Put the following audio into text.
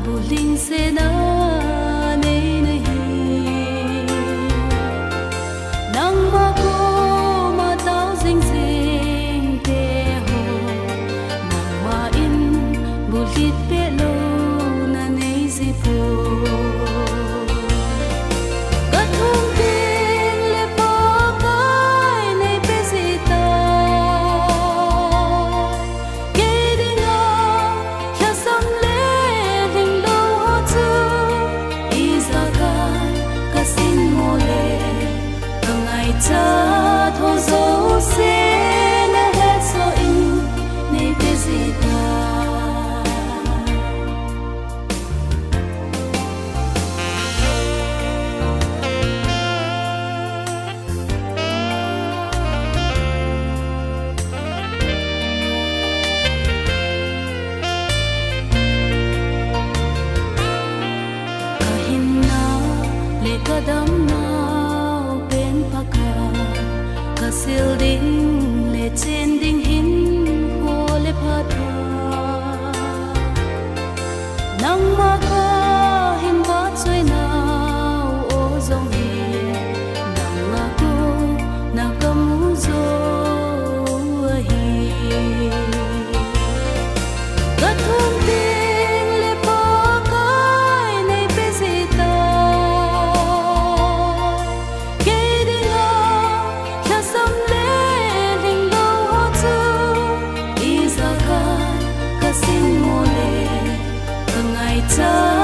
Buling se na nei nahi nang ma ko ma tao zing zing te ho nang ma in bulit pe lo na nei zi po cha tho zo se na het so in nei pesita kahin na le kadam na sil ding le chen ding hin ho le phatha nang ma ka hin ba choi na o zong hi nang ma ko na kam zo hi ka thum ding le pa kai nei pe sita so